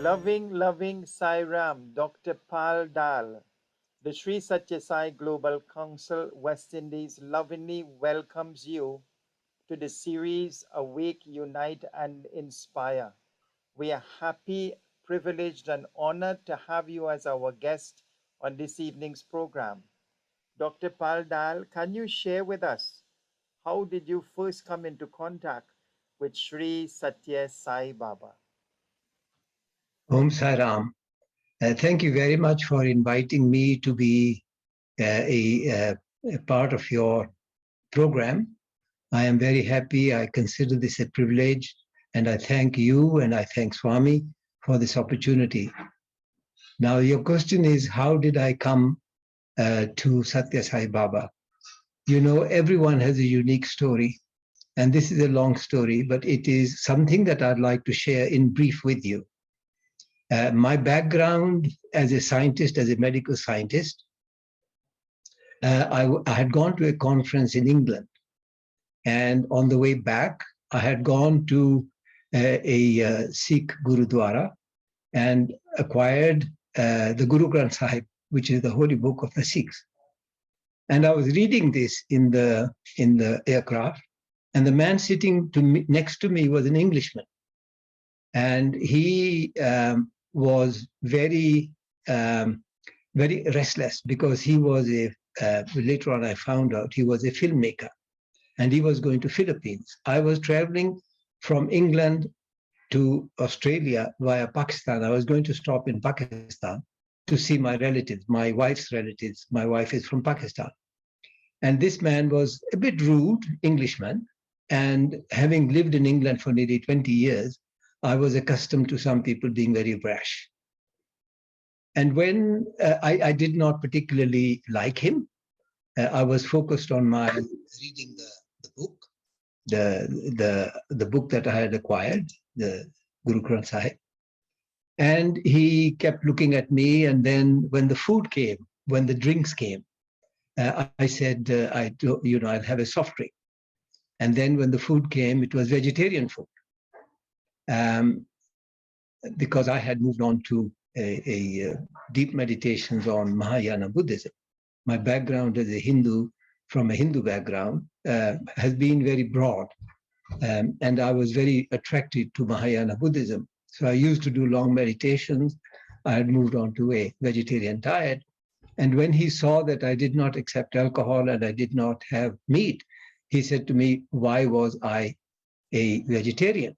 Loving Sai Ram, Dr. Pal Dhall, the Sri Sathya Sai Global Council West Indies lovingly welcomes you to the series Awake, Unite and Inspire. We are happy, privileged and honored to have you as our guest on this evening's program. Dr. Pal Dhall, can you share with us how did you first come into contact with Sri Sathya Sai Baba? Om Saram. Thank you very much for inviting me to be a part of your program. I am very happy. I consider this a privilege, and I thank you and I thank Swami for this opportunity. Now, your question is, how did I come to Sathya Sai Baba? You know, everyone has a unique story, and this is a long story, but it is something that I'd like to share in brief with you. My background as a scientist, as a medical scientist, I had gone to a conference in England. And on the way back, I had gone to a Sikh Gurudwara and acquired the Guru Granth Sahib, which is the holy book of the Sikhs. And I was reading this in the aircraft, and the man sitting next to me was an Englishman. And he was very restless because he was later on I found out he was a filmmaker and he was going to Philippines. I was traveling from England to Australia via Pakistan. I was going to stop in Pakistan to see my relatives, my wife's relatives. My wife is from Pakistan. And this man was a bit rude, Englishman. And having lived in England for nearly 20 years, I was accustomed to some people being very brash. And when I did not particularly like him, I was focused on my reading the book, the book that I had acquired, the Guru Granth Sahib. And he kept looking at me. And then when the food came, when the drinks came, I said, I'll have a soft drink. And then when the food came, it was vegetarian food. Because I had moved on to a deep meditations on Mahayana Buddhism. My background as a Hindu, from a Hindu background, has been very broad. And I was very attracted to Mahayana Buddhism. So I used to do long meditations. I had moved on to a vegetarian diet. And when he saw that I did not accept alcohol and I did not have meat, he said to me, why was I a vegetarian?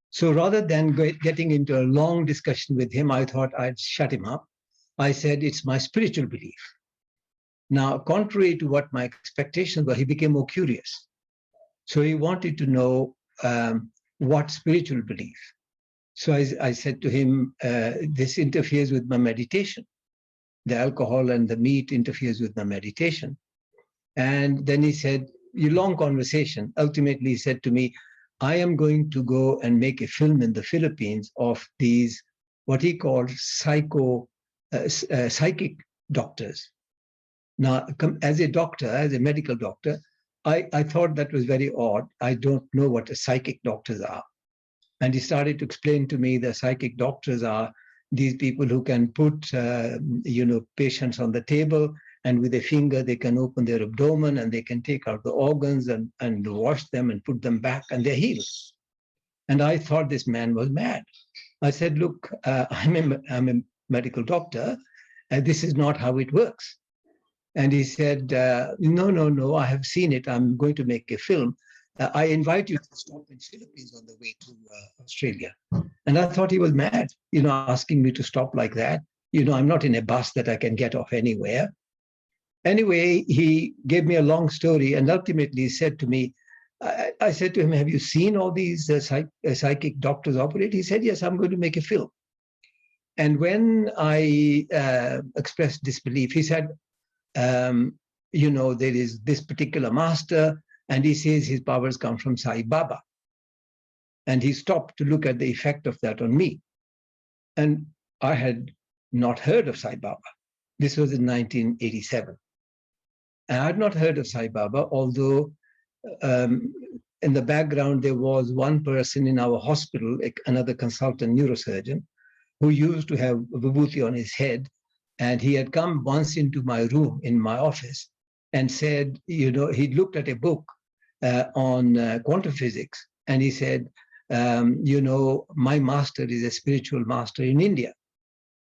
So rather than getting into a long discussion with him, I thought I'd shut him up. I said, it's my spiritual belief. Now, contrary to what my expectations were, he became more curious. So he wanted to know what spiritual belief. So I said to him, this interferes with my meditation. The alcohol and the meat interferes with my meditation. And then he said, a long conversation. Ultimately, he said to me, I am going to go and make a film in the Philippines of these, what he called psychic doctors. Now, as a doctor, as a medical doctor, I thought that was very odd. I don't know what psychic doctors are. And he started to explain to me that psychic doctors are these people who can put, patients on the table, and with a finger, they can open their abdomen and they can take out the organs and wash them and put them back, and they're healed. And I thought this man was mad. I said, look, I'm a medical doctor, and this is not how it works. And he said, no, I have seen it. I'm going to make a film. I invite you to stop in Philippines on the way to Australia. And I thought he was mad, asking me to stop like that. I'm not in a bus that I can get off anywhere. Anyway, he gave me a long story and ultimately said to me, I said to him, have you seen all these psychic doctors operate? He said, yes, I'm going to make a film. And when I expressed disbelief, he said, there is this particular master, and he says his powers come from Sai Baba. And he stopped to look at the effect of that on me. And I had not heard of Sai Baba. This was in 1987. And I had not heard of Sai Baba, although in the background, there was one person in our hospital, another consultant neurosurgeon, who used to have vibhuti on his head. And he had come once into my room in my office and said, he looked at a book on quantum physics. And he said, my master is a spiritual master in India.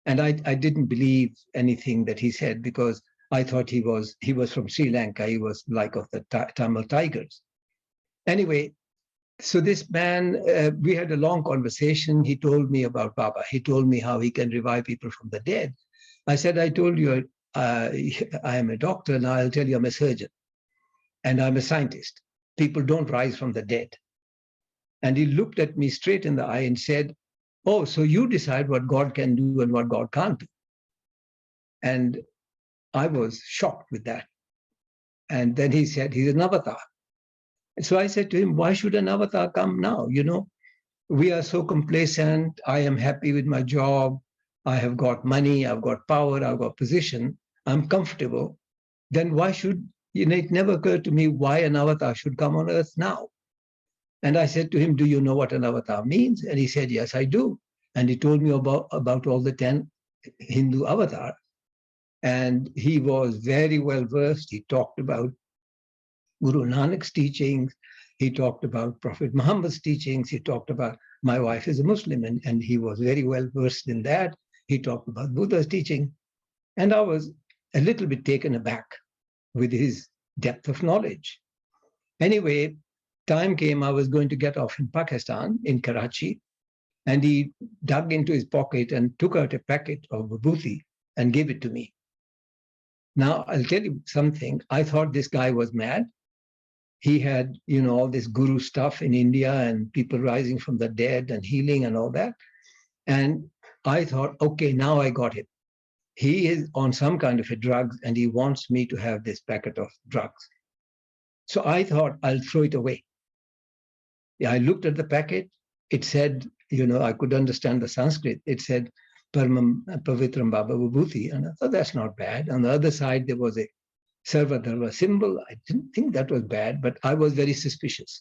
And I didn't believe anything that he said, because I thought he was from Sri Lanka. He was like of the Tamil Tigers. Anyway, so this man, we had a long conversation. He told me about Baba. He told me how he can revive people from the dead. I said, I told you I am a doctor. Now I'll tell you I'm a surgeon. And I'm a scientist. People don't rise from the dead. And he looked at me straight in the eye and said, oh, so you decide what God can do and what God can't do. And I was shocked with that. And then he said, he's an avatar. And so I said to him, why should an avatar come now? We are so complacent. I am happy with my job. I have got money. I've got power. I've got position. I'm comfortable. Then why should, it never occurred to me why an avatar should come on earth now. And I said to him, do you know what an avatar means? And he said, yes, I do. And he told me about all the 10 Hindu avatars. And he was very well versed. He talked about Guru Nanak's teachings. He talked about Prophet Muhammad's teachings. He talked about, my wife is a Muslim, and he was very well versed in that. He talked about Buddha's teaching. And I was a little bit taken aback with his depth of knowledge. Anyway, time came, I was going to get off in Pakistan, in Karachi, and he dug into his pocket and took out a packet of vibhuti and gave it to me. Now, I'll tell you something. I thought this guy was mad. He had, all this guru stuff in India and people rising from the dead and healing and all that. And I thought, okay, now I got him. He is on some kind of a drug and he wants me to have this packet of drugs. So I thought I'll throw it away. Yeah, I looked at the packet. It said, I could understand the Sanskrit. It said, Paramam Pavitram Baba Vibhuti. And I thought, that's not bad. On the other side, there was a Sarvadharma symbol. I didn't think that was bad, but I was very suspicious.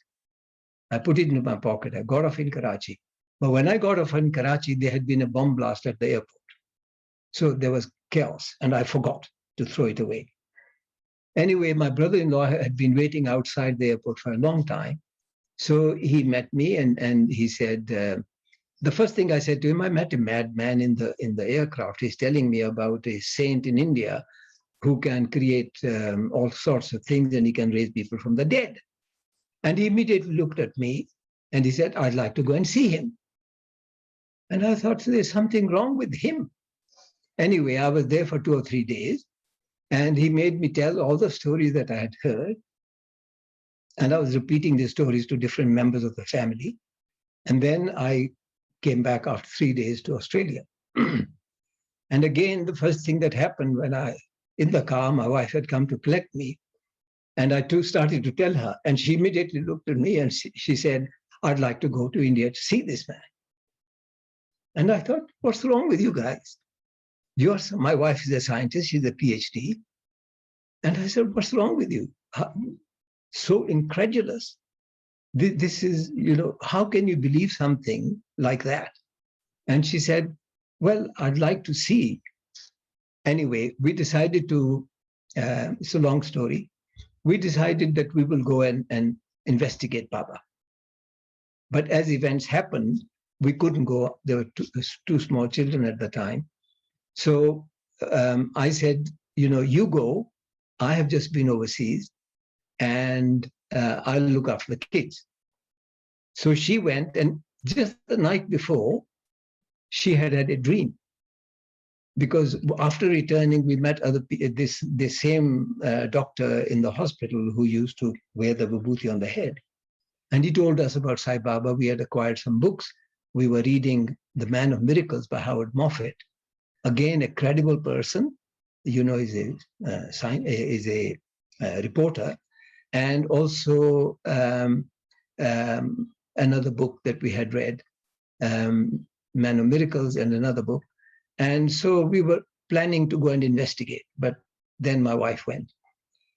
I put it into my pocket. I got off in Karachi. But when I got off in Karachi, there had been a bomb blast at the airport. So there was chaos, and I forgot to throw it away. Anyway, my brother-in-law had been waiting outside the airport for a long time. So he met me, and he said, the first thing I said to him, I met a madman in the aircraft. He's telling me about a saint in India who can create all sorts of things, and he can raise people from the dead. And he immediately looked at me, and he said, I'd like to go and see him. And I thought, there's something wrong with him. Anyway, I was there for 2 or 3 days, and he made me tell all the stories that I had heard. And I was repeating these stories to different members of the family. And then I came back after 3 days to Australia. And again, the first thing that happened when in the car, my wife had come to collect me. And I too started to tell her. And she immediately looked at me and she said, I'd like to go to India to see this man. And I thought, what's wrong with you guys? My wife is a scientist, she's a PhD. And I said, what's wrong with you? So incredulous. This is, how can you believe something like that? And she said, well, I'd like to see. Anyway, we decided to, it's a long story. We decided that we will go and investigate Baba. But as events happened, we couldn't go. There were two small children at the time. So I said, you go. I have just been overseas and I'll look after the kids. So she went, and just the night before, she had a dream. Because after returning, we met this same doctor in the hospital who used to wear the vibhuti on the head. And he told us about Sai Baba. We had acquired some books. We were reading The Man of Miracles by Howard Moffat. Again, a credible person, is a reporter. And also another book that we had read, Man of Miracles, and another book. And so we were planning to go and investigate, but then my wife went.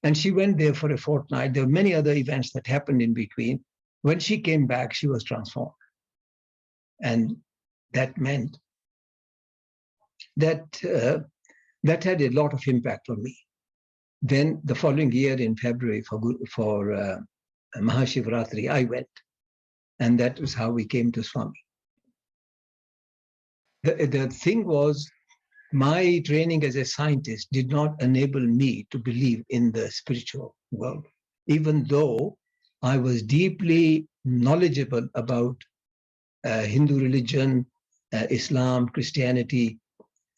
And she went there for a fortnight. There were many other events that happened in between. When she came back, she was transformed. And that meant that that had a lot of impact on me. Then the following year in February for Mahashivratri, I went. And that was how we came to Swami. The thing was, my training as a scientist did not enable me to believe in the spiritual world, even though I was deeply knowledgeable about Hindu religion, Islam, Christianity.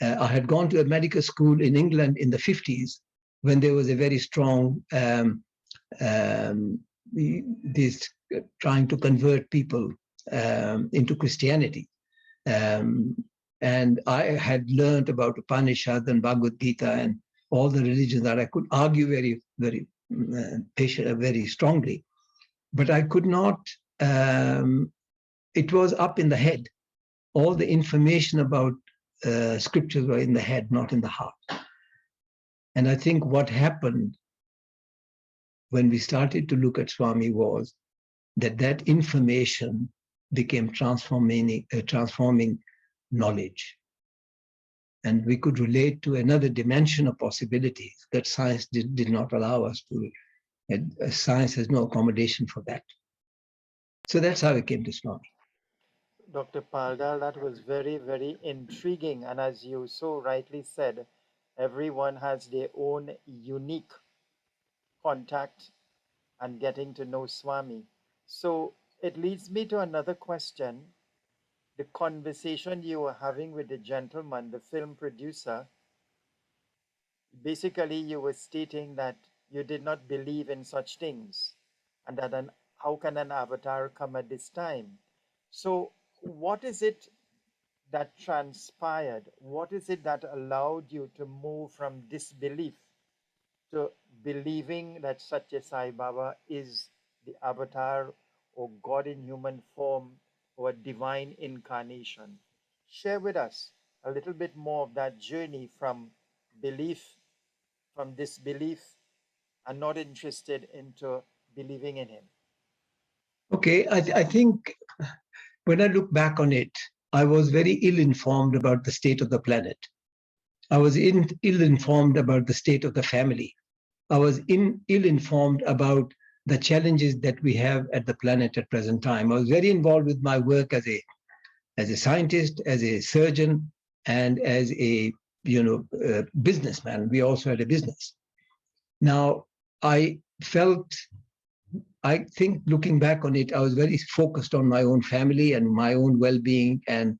I had gone to a medical school in England in the 50s when there was a very strong this trying to convert people into Christianity. And I had learned about Upanishad and Bhagavad Gita and all the religions that I could argue very, very very strongly, but I could not. It was up in the head. All the information about scriptures were in the head, not in the heart. And I think what happened when we started to look at Swami was that information became transforming knowledge. And we could relate to another dimension of possibilities that science did not allow us to. Science has no accommodation for that. So that's how we came to Swami. Dr. Pal Dhall, that was very, very intriguing. And as you so rightly said, everyone has their own unique contact and getting to know Swami. So it leads me to another question. The conversation you were having with the gentleman, the film producer, basically you were stating that you did not believe in such things and that how can an avatar come at this time? So what is it that transpired? What is it that allowed you to move from disbelief to believing that Sathya Sai Baba is the avatar or God in human form or a divine incarnation? Share with us a little bit more of that journey from belief, from disbelief, and not interested into believing in him. Okay, I think when I look back on it, I was very ill-informed about the state of the planet. I was ill-informed about the state of the family. I was ill-informed about the challenges that we have at the planet at present time. I was very involved with my work as a scientist, as a surgeon, and as a businessman. We also had a business. Now, I think looking back on it, I was very focused on my own family and my own well-being and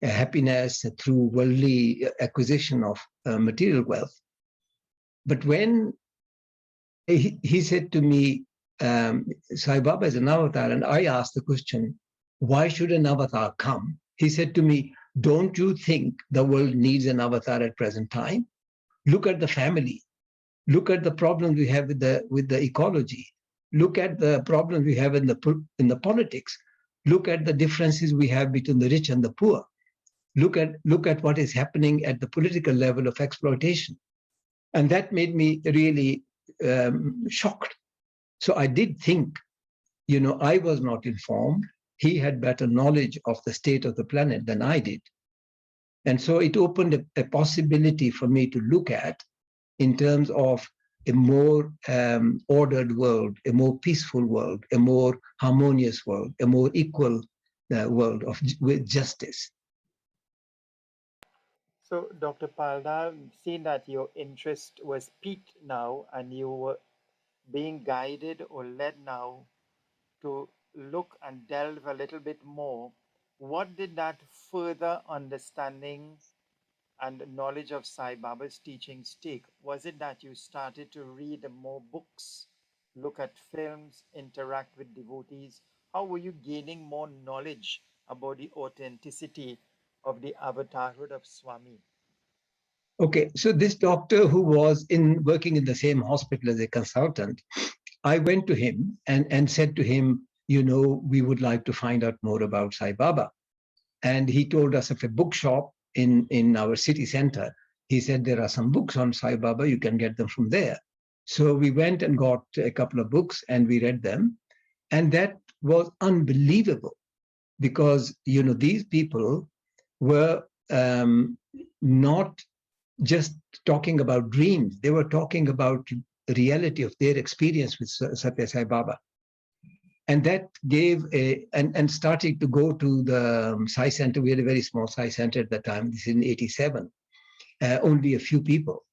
happiness through worldly acquisition of material wealth. But when he said to me, Sai Baba is an avatar, and I asked the question, why should an avatar come? He said to me, don't you think the world needs an avatar at present time? Look at the family. Look at the problems we have with the ecology. Look at the problems we have in the politics. Look at the differences we have between the rich and the poor. Look at what is happening at the political level of exploitation. And that made me really shocked. So I did think, I was not informed. He had better knowledge of the state of the planet than I did. And so it opened a possibility for me to look at in terms of a more ordered world, a more peaceful world, a more harmonious world, a more equal world with justice. So, Dr. Pal Dhall, seeing that your interest was piqued now and you were being guided or led now to look and delve a little bit more, what did that further understanding and knowledge of Sai Baba's teachings take? Was it that you started to read more books, look at films, interact with devotees? How were you gaining more knowledge about the authenticity of the avatarhood of Swami? Okay, so this doctor who was working in the same hospital as a consultant, I went to him and said to him, we would like to find out more about Sai Baba. And he told us of a bookshop in our city center. He said, there are some books on Sai Baba, you can get them from there. So we went and got a couple of books and we read them. And that was unbelievable, because, you know, these people were not just talking about dreams. They were talking about the reality of their experience with Sathya Sai Baba. And that gave and started to go to the Sai Center. We had a very small Sai Center at the time. This is in 87, only a few people.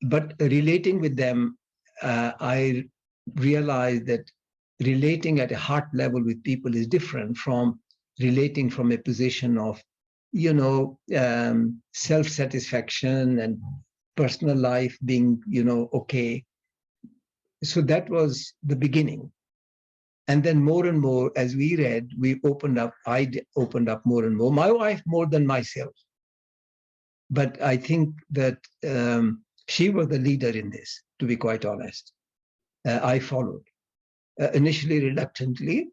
But relating with them, I realized that relating at a heart level with people is different from relating from a position of, you know, self-satisfaction and personal life being, you know, okay. So that was the beginning. And then more and more, as we read, we opened up, opened up more and more. My wife more than myself. But I think that she was the leader in this, to be quite honest. I followed, initially reluctantly,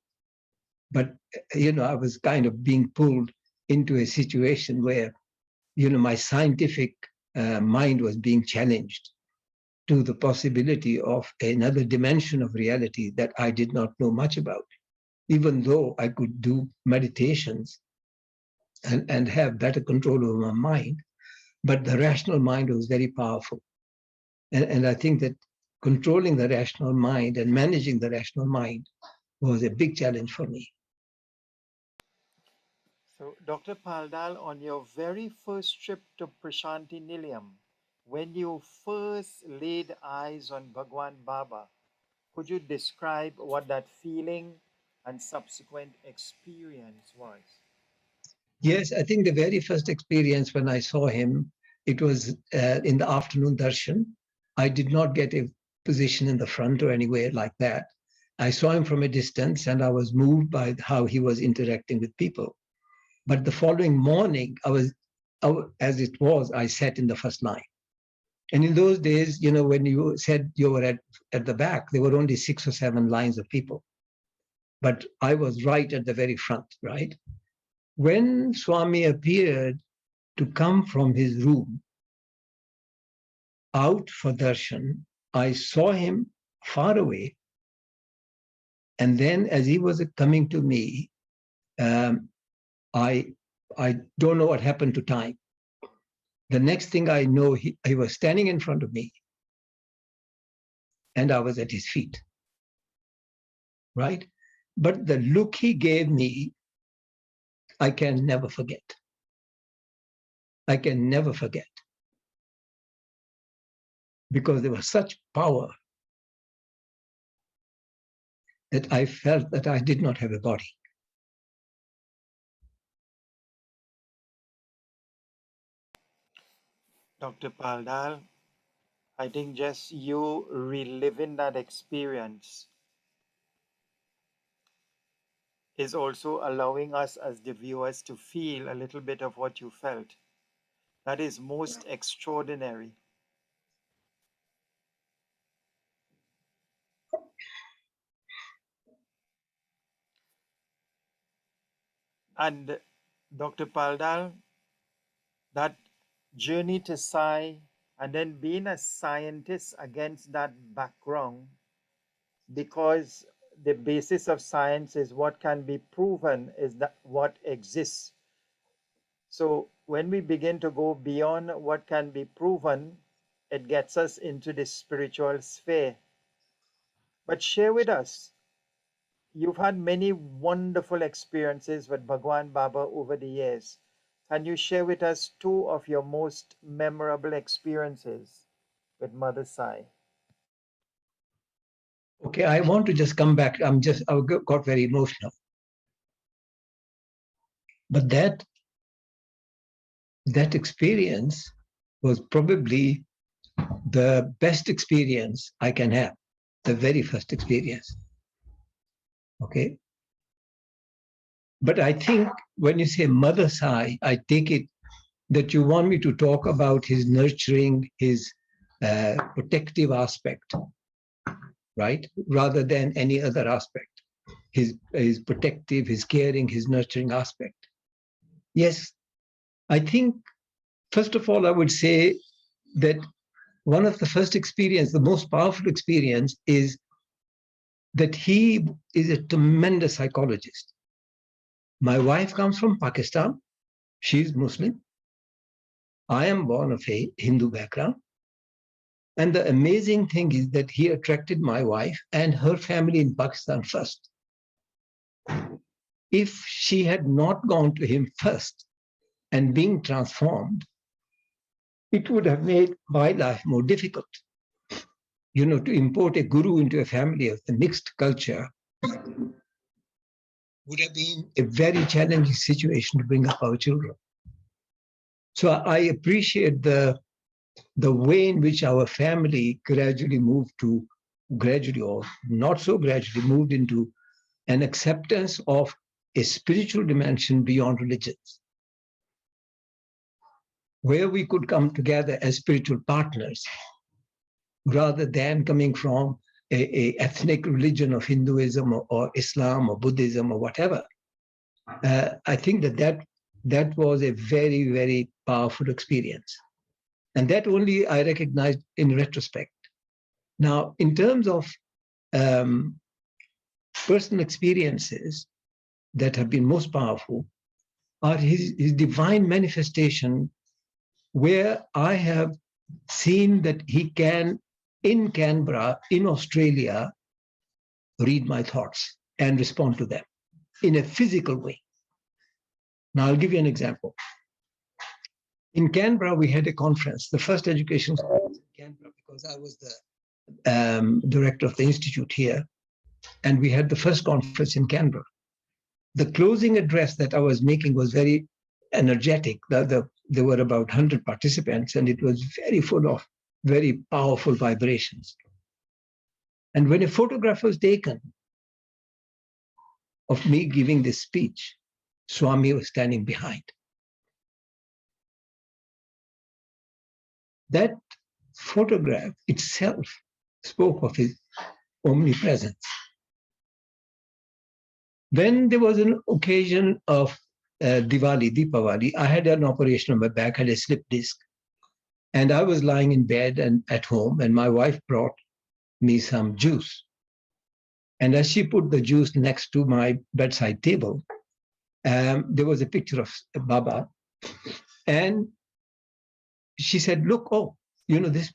but, you know, I was kind of being pulled into a situation where, you know, my scientific mind was being challenged to the possibility of another dimension of reality that I did not know much about, even though I could do meditations and have better control over my mind. But the rational mind was very powerful. And I think that controlling the rational mind and managing the rational mind was a big challenge for me. So, Dr. Pal Dhall, on your very first trip to Prashanti Nilayam, when you first laid eyes on Bhagwan Baba, could you describe what that feeling and subsequent experience was? Yes, I think the very first experience when I saw him, it was in the afternoon darshan. I did not get a position in the front or anywhere like that. I saw him from a distance and I was moved by how he was interacting with people. But the following morning, as it was, I sat in the first line. And in those days, you know, when you said you were at the back, there were only 6 or 7 lines of people. But I was right at the very front, right? When Swami appeared to come from his room out for darshan, I saw him far away. And then as he was coming to me, I don't know what happened to time. The next thing I know, he was standing in front of me and I was at his feet, right? But the look he gave me, I can never forget. I can never forget. Because there was such power that I felt that I did not have a body. Dr. Pal Dhall, I think just you reliving that experience is also allowing us as the viewers to feel a little bit of what you felt. That is most extraordinary. And Dr. Pal Dhall, that journey to Sai and then being a scientist against that background, because the basis of science is what can be proven, is that what exists. So when we begin to go beyond what can be proven, it gets us into the spiritual sphere. But share with us, you've had many wonderful experiences with Bhagwan Baba over the years. Can you share with us 2 of your most memorable experiences with Mother Sai? Okay, I want to just come back. I got very emotional. But that experience was probably the best experience I can have, the very first experience. Okay. But I think when you say Mother Sai, I take it that you want me to talk about his nurturing, his protective aspect, right? Rather than any other aspect. His protective, his caring, his nurturing aspect. Yes, I think, first of all, I would say that one of the first experience, the most powerful experience, is that he is a tremendous psychologist. My wife comes from Pakistan. She's Muslim. I am born of a Hindu background. And the amazing thing is that he attracted my wife and her family in Pakistan first. If she had not gone to him first and being transformed, it would have made my life more difficult. You know, to import a guru into a family of the mixed culture would have been a very challenging situation to bring up our children. So I appreciate the way in which our family gradually or not so gradually moved into an acceptance of a spiritual dimension beyond religions, where we could come together as spiritual partners rather than coming from a ethnic religion of Hinduism or Islam or Buddhism or whatever. I think that was a very, very powerful experience. And that only I recognized in retrospect. Now, in terms of personal experiences that have been most powerful are his divine manifestation, where I have seen that he can, in Canberra, in Australia, read my thoughts and respond to them in a physical way. Now, I'll give you an example. In Canberra, we had a conference, the first education conference in Canberra, because I was the director of the institute here, and we had the first conference in Canberra. The closing address that I was making was very energetic. There were about 100 participants, and it was very full of very powerful vibrations. And when a photograph was taken of me giving this speech, Swami was standing behind. That photograph itself spoke of his omnipresence. When there was an occasion of Deepavali, I had an operation on my back, had a slip disc. And I was lying in bed and at home, and my wife brought me some juice. And as she put the juice next to my bedside table, there was a picture of Baba. And she said, look, oh, you know, this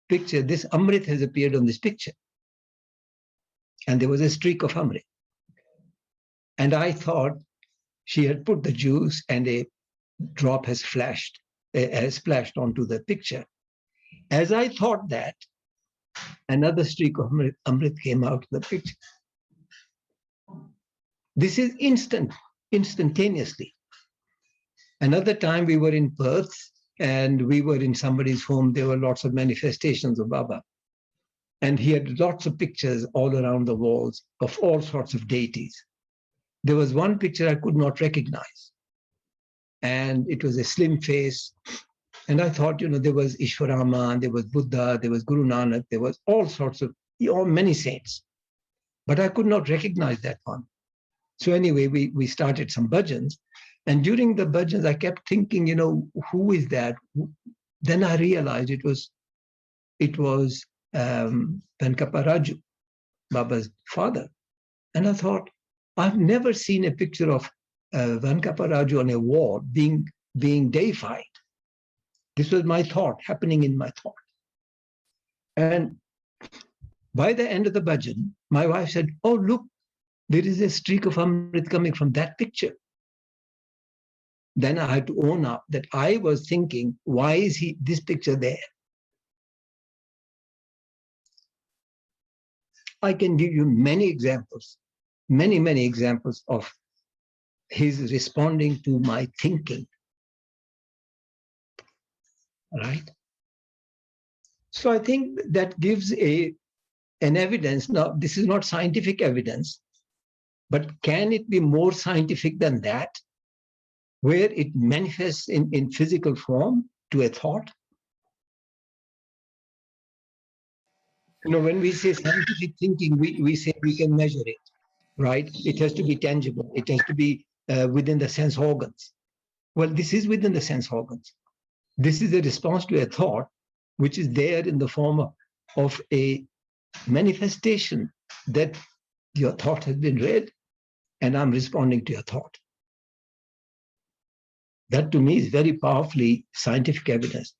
picture, this Amrit has appeared on this picture. And there was a streak of Amrit. And I thought she had put the juice and a drop has splashed onto the picture. As I thought that, another streak of Amrit came out of the picture. This is instantaneously. Another time we were in Perth and we were in somebody's home. There were lots of manifestations of Baba. And he had lots of pictures all around the walls of all sorts of deities. There was one picture I could not recognize. And it was a slim face. And I thought, you know, there was Ishwarama, there was Buddha, there was Guru Nanak, there was all sorts of, many saints. But I could not recognize that one. So anyway, we started some bhajans. And during the bhajans, I kept thinking, you know, who is that? Then I realized it was Venkaparaju, Baba's father. And I thought, I've never seen a picture of Venkaparaju on a wall being deified. This was my thought, happening in my thought. And by the end of the bhajan, my wife said, oh, look, there is a streak of Amrit coming from that picture. Then I had to own up that I was thinking, why is this picture there? I can give you many examples, many examples of his responding to my thinking. Right? So I think that gives an evidence. Now, this is not scientific evidence, but can it be more scientific than that, where it manifests in physical form to a thought? You know, when we say scientific thinking, we say we can measure it, right? It has to be tangible. It has to be within the sense organs. Well, this is within the sense organs. This is a response to a thought, which is there in the form of a manifestation that your thought has been read and I'm responding to your thought. That to me is very powerfully scientific evidence.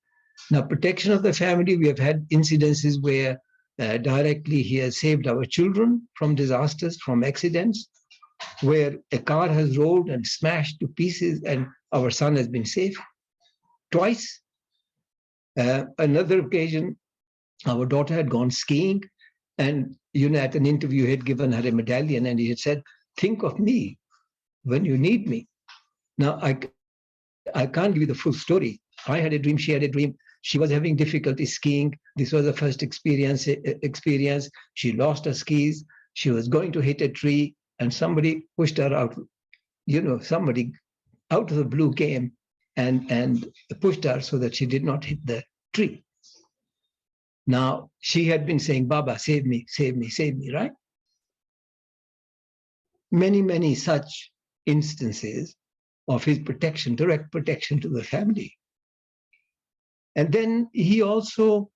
Now, protection of the family, we have had incidences where directly he has saved our children from disasters, from accidents, where a car has rolled and smashed to pieces and our son has been safe twice. Another occasion, our daughter had gone skiing and, at an interview, he had given her a medallion and he had said, think of me when you need me. Now, I can't give you the full story. I had a dream, she had a dream. She was having difficulty skiing. This was the first experience. She lost her skis. She was going to hit a tree and somebody pushed her out. Somebody out of the blue came and pushed her so that she did not hit the tree. Now, she had been saying, Baba, save me, save me, save me, right? Many, many such instances of his protection, direct protection to the family. And then he also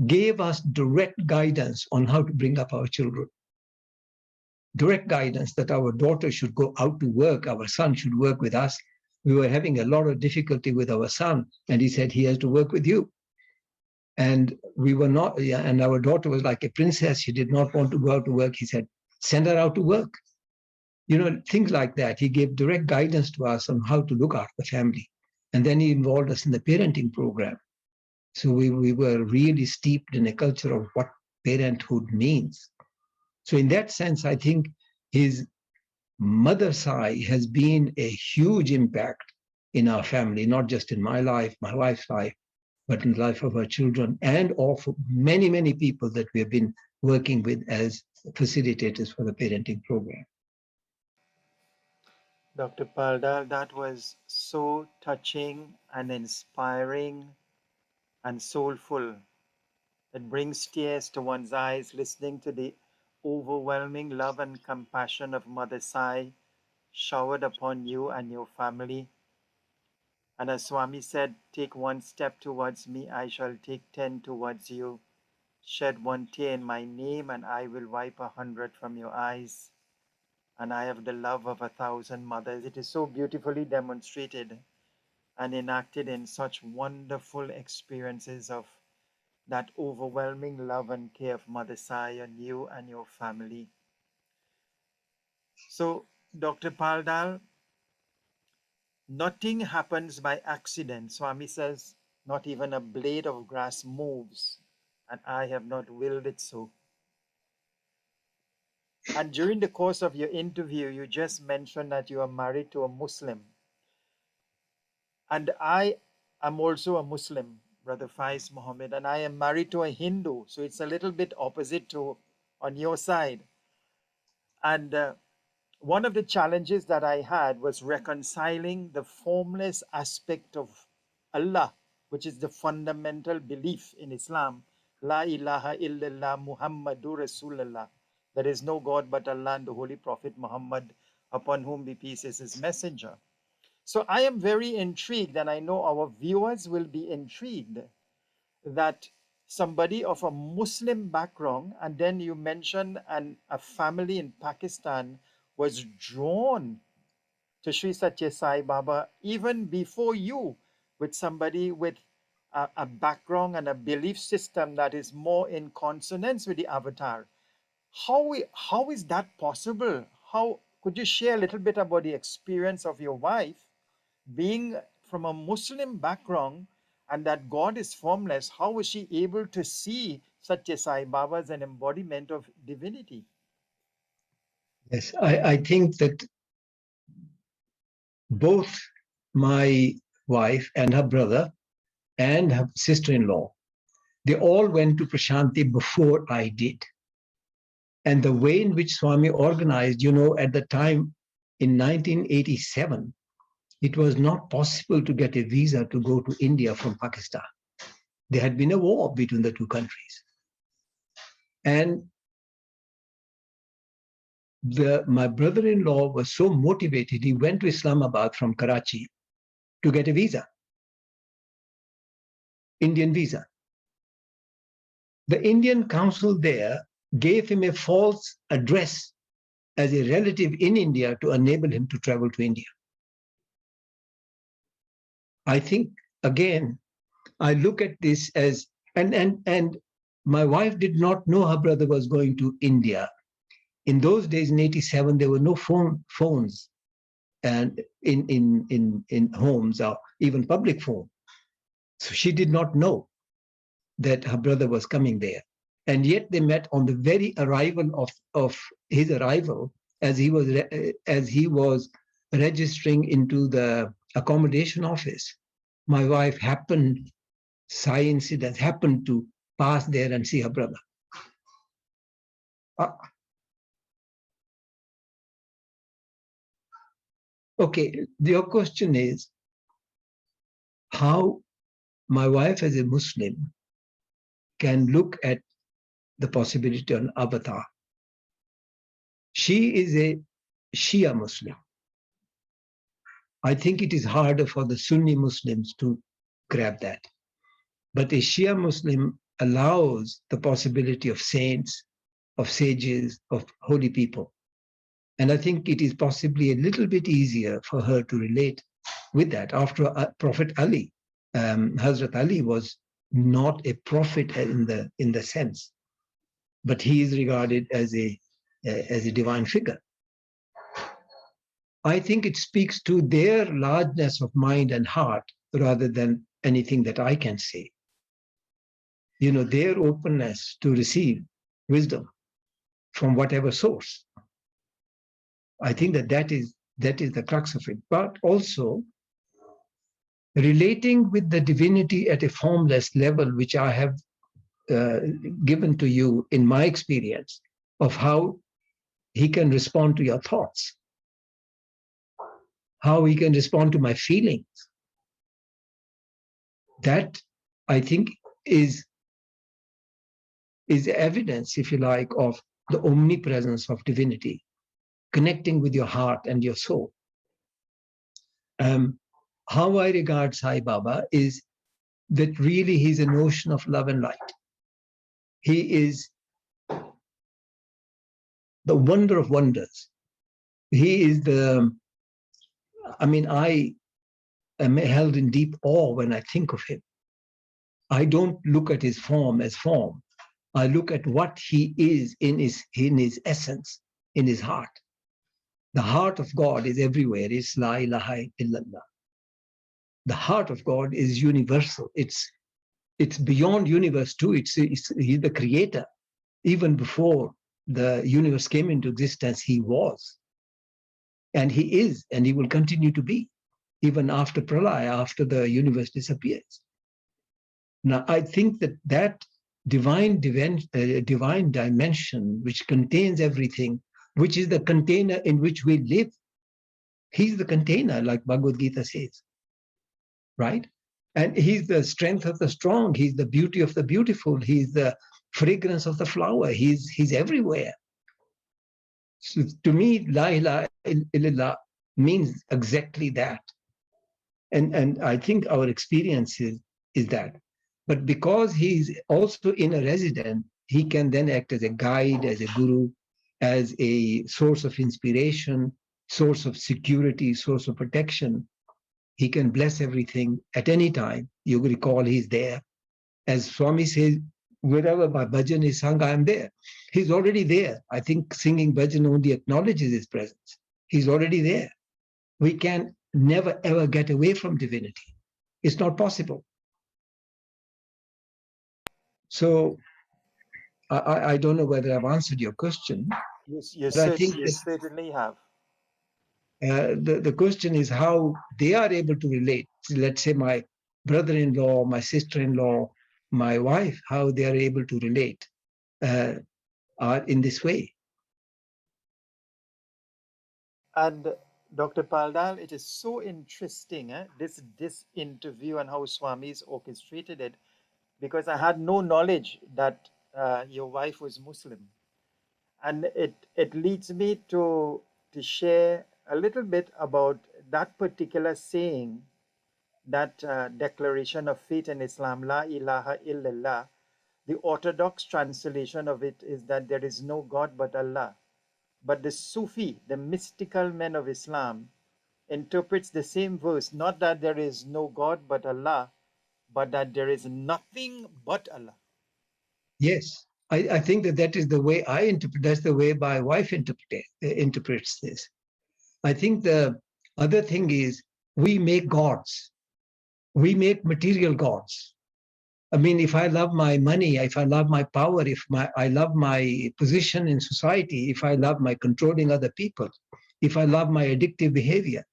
gave us direct guidance on how to bring up our children. Direct guidance that our daughter should go out to work, our son should work with us. We were having a lot of difficulty with our son, and he said he has to work with you. And we were not, and our daughter was like a princess. She did not want to go out to work. He said, send her out to work. Things like that. He gave direct guidance to us on how to look after the family. And then he involved us in the parenting program. So we were really steeped in a culture of what parenthood means. So in that sense, I think his mother side has been a huge impact in our family, not just in my life, my wife's life, but in the life of our children and of many, many people that we have been working with as facilitators for the parenting program. Dr. Pal Dhall, that was so touching and inspiring and soulful. It brings tears to one's eyes listening to the overwhelming love and compassion of Mother Sai showered upon you and your family. And as Swami said, take one step towards me, I shall take 10 towards you. Shed one tear in my name, and I will wipe 100 from your eyes. And I have the love of 1,000 mothers. It is so beautifully demonstrated and enacted in such wonderful experiences of that overwhelming love and care of Mother Sai on you and your family. So, Dr. Pal Dhall, nothing happens by accident. Swami says, not even a blade of grass moves, and I have not willed it so. And during the course of your interview, you just mentioned that you are married to a Muslim. And I am also a Muslim, Brother Faiz Mohammed, and I am married to a Hindu. So it's a little bit opposite to on your side. And one of the challenges that I had was reconciling the formless aspect of Allah, which is the fundamental belief in Islam. La ilaha illallah Muhammadur Rasulullah. There is no God but Allah and the Holy Prophet Muhammad, upon whom be peace, is his messenger. So I am very intrigued, and I know our viewers will be intrigued, that somebody of a Muslim background, and then you mentioned a family in Pakistan was drawn to Sri Sathya Sai Baba even before you, with somebody with a background and a belief system that is more in consonance with the avatar. How is that possible? How could you share a little bit about the experience of your wife being from a Muslim background and that God is formless? How was she able to see Sathya Sai Baba as an embodiment of divinity? Yes, I think that both my wife and her brother and her sister-in-law, they all went to Prashanti before I did. And the way in which Swami organized, at the time in 1987, it was not possible to get a visa to go to India from Pakistan. There had been a war between the two countries. And my brother-in-law was so motivated, he went to Islamabad from Karachi to get a visa, Indian visa. The Indian council there gave him a false address as a relative in India to enable him to travel to India. I think, again, I look at this as, and my wife did not know her brother was going to India. In those days, in 87, there were no phones and in homes or even public phone. So she did not know that her brother was coming there. And yet they met on the very arrival of his arrival, as he was registering into the accommodation office. My wife happened to pass there and see her brother. Okay, your question is how my wife as a Muslim can look at the possibility of an avatar. She is a Shia Muslim. I think it is harder for the Sunni Muslims to grab that. But a Shia Muslim allows the possibility of saints, of sages, of holy people. And I think it is possibly a little bit easier for her to relate with that. After Prophet Ali, Hazrat Ali was not a prophet in the sense, but he is regarded as a divine figure. I think it speaks to their largeness of mind and heart rather than anything that I can say. You know, their openness to receive wisdom from whatever source. I think that is the crux of it. But also relating with the divinity at a formless level, which I have given to you in my experience of how he can respond to your thoughts, how he can respond to my feelings. That, I think, is evidence, if you like, of the omnipresence of divinity, connecting with your heart and your soul. How I regard Sai Baba is that really he's a notion of love and light. He is the wonder of wonders. He is I am held in deep awe when I think of him. I don't look at his form as form. I look at what he is in his essence, in his heart. The heart of God is everywhere. It's La ilaha illallah. The heart of God is universal. It's beyond universe too. He's the creator. Even before the universe came into existence, he was. And he is, and he will continue to be, even after Pralaya, after the universe disappears. Now, I think that divine dimension, which contains everything, which is the container in which we live, he's the container, like Bhagavad Gita says, right? And he's the strength of the strong. He's the beauty of the beautiful. He's the fragrance of the flower. He's everywhere. So to me, La ilaha illallah means exactly that. And I think our experience is that. But because he's also in a resident, he can then act as a guide, as a guru, as a source of inspiration, source of security, source of protection. He can bless everything at any time. You recall he's there. As Swami says, wherever my bhajan is sung, I am there. He's already there. I think singing bhajan only acknowledges his presence. He's already there. We can never, ever get away from divinity. It's not possible. So I don't know whether I've answered your question. You but I think certainly have. The question is how they are able to relate. Let's say my brother-in-law, my sister-in-law, my wife, how they are able to relate are in this way. And Dr. Pal Dhall, it is so interesting, this interview and how Swamis orchestrated it, because I had no knowledge that your wife was Muslim. And it leads me to share a little bit about that particular saying, that declaration of faith in Islam, La ilaha illallah, The Orthodox translation of it is that there is no God but Allah. But the Sufi, the mystical men of Islam, interprets the same verse not that there is no God but Allah, but that there is nothing but Allah. Yes, I think that that is the way I interpret. That's the way my wife interprets this. I think the other thing is we make gods. We make material gods. I mean, if I love my money, if I love my power, I love my position in society, if I love my controlling other people, if I love my addictive behavior,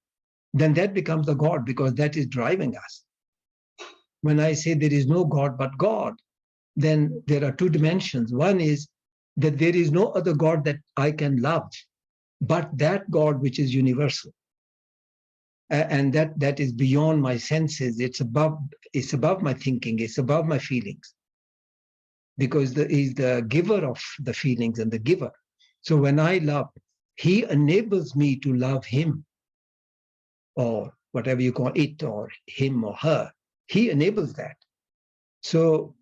then that becomes the God because that is driving us. When I say there is no God but God, then there are two dimensions. One is that there is no other God that I can love, but that God which is universal. And that is beyond my senses. It's above my thinking, it's above my feelings. Because he's the giver of the feelings and the giver. So when I love, he enables me to love him, or whatever you call it, or him or her. He enables that. So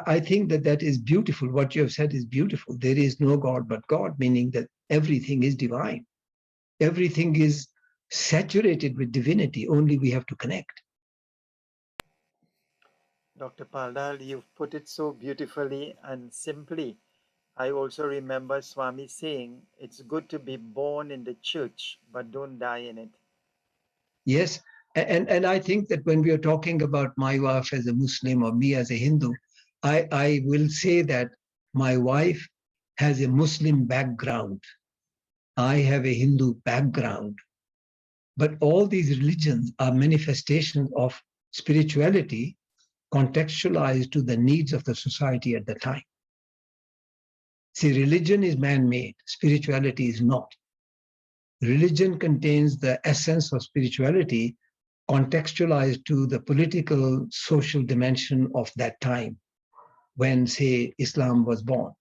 I think that is beautiful. What you have said is beautiful. There is no God but God, meaning that everything is divine. Everything is saturated with divinity. Only we have to connect. Dr. Pal Dhall, you've put it so beautifully and simply. I also remember Swami saying, it's good to be born in the church, but don't die in it. Yes. And I think that when we are talking about my wife as a Muslim or me as a Hindu, I will say that my wife has a Muslim background. I have a Hindu background. But all these religions are manifestations of spirituality contextualized to the needs of the society at the time. See, religion is man-made, spirituality is not. Religion contains the essence of spirituality contextualized to the political, social dimension of that time when, say, Islam was born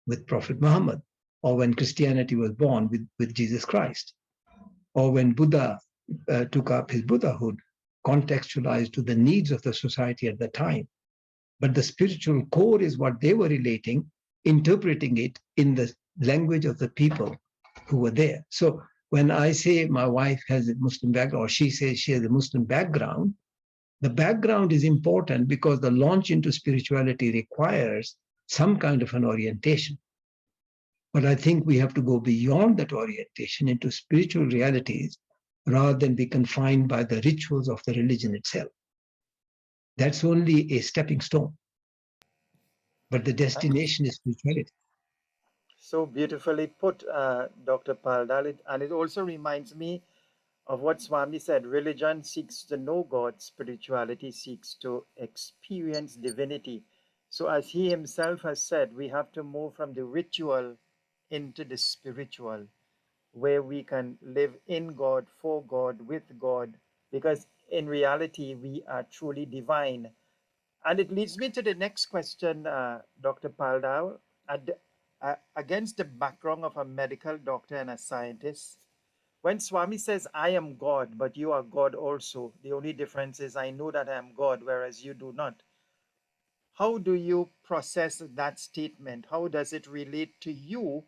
with Prophet Muhammad, or when Christianity was born with Jesus Christ, or when Buddha took up his Buddhahood, contextualized to the needs of the society at the time. But the spiritual core is what they were relating, interpreting it in the language of the people who were there. So when I say my wife has a Muslim background, or she says she has a Muslim background, the background is important because the launch into spirituality requires some kind of an orientation. But I think we have to go beyond that orientation into spiritual realities rather than be confined by the rituals of the religion itself. That's only a stepping stone. But the destination is spirituality. So beautifully put, Dr. Pal Dhall. And it also reminds me of what Swami said, religion seeks to know God, spirituality seeks to experience divinity. So, as he himself has said, we have to move from the ritual into the spiritual, where we can live in God, for God, with God, because in reality, we are truly divine. And it leads me to the next question, Dr. Pal Dhall. Against the background of a medical doctor and a scientist, when Swami says, I am God, but you are God also, the only difference is I know that I am God, whereas you do not. How do you process that statement? How does it relate to you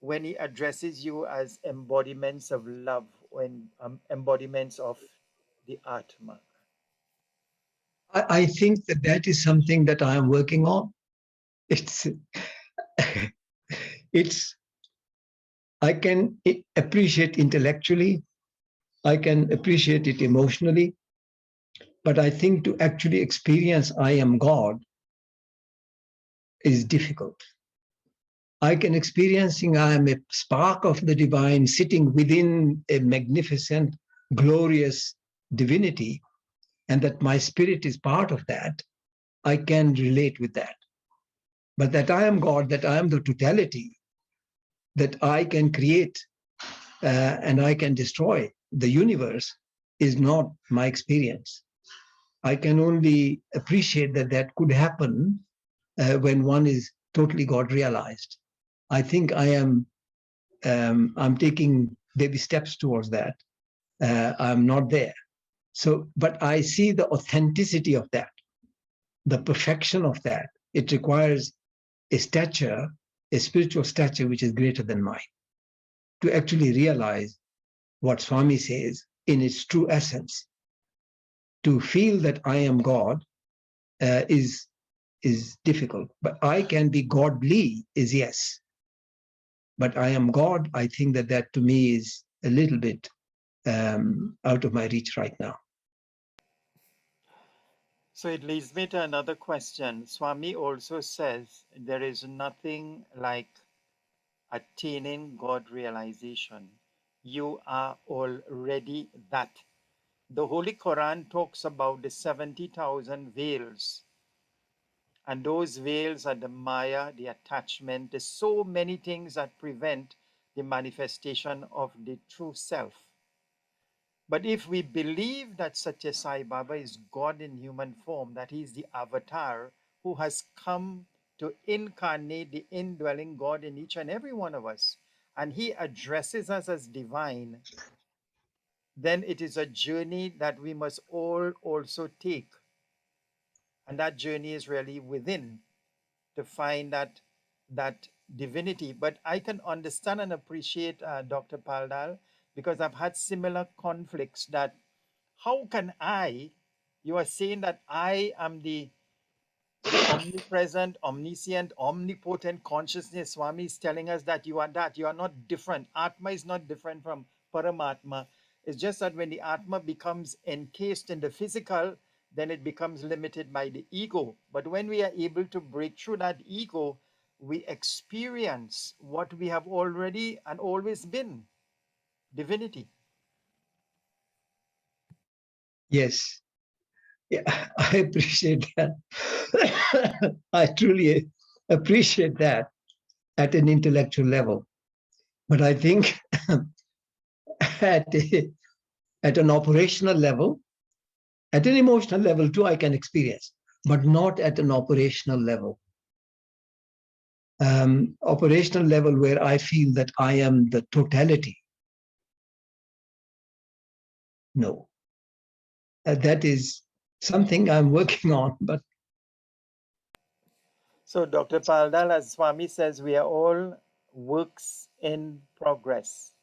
when he addresses you as embodiments of love, when embodiments of the Atma? I think that is something that I am working on. It's, it's I can appreciate intellectually, I can appreciate it emotionally, but I think to actually experience I am God is difficult. I can experiencing I am a spark of the divine sitting within a magnificent, glorious divinity, and that my spirit is part of that. I can relate with that. But that I am God, that I am the totality, that I can create and I can destroy the universe is not my experience. I can only appreciate that could happen when one is totally God realized. I think I'm taking baby steps towards that. I'm not there. So, but I see the authenticity of that. the perfection of that, it requires a stature, a spiritual stature which is greater than mine, to actually realize what Swami says in its true essence. To feel that I am God is difficult, but I can be godly is yes. But I am God, I think that to me is a little bit out of my reach right now. So it leads me to another question. Swami also says there is nothing like attaining God realization. You are already that. The Holy Quran talks about the 70,000 veils. And those veils are the Maya, the attachment. There's so many things that prevent the manifestation of the true self. But if we believe that Sathya Sai Baba is God in human form, that he is the avatar who has come to incarnate the indwelling God in each and every one of us, and he addresses us as divine, then it is a journey that we must all also take. And that journey is really within, to find that divinity. But I can understand and appreciate Dr. Pal Dhall, because I've had similar conflicts that how can you are saying that I am the omnipresent, omniscient, omnipotent consciousness. Swami is telling us that you are that. You are not different. Atma is not different from Paramatma. It's just that when the Atma becomes encased in the physical, then it becomes limited by the ego. But when we are able to break through that ego, we experience what we have already and always been, divinity. Yes, yeah, I appreciate that. I truly appreciate that at an intellectual level. But I think at an operational level, at an emotional level too, I can experience, but not at an operational level. Operational level where I feel that I am the totality. No, that is something I'm working on, but So, Dr. Pal Dhall, as Swami says, we are all works in progress.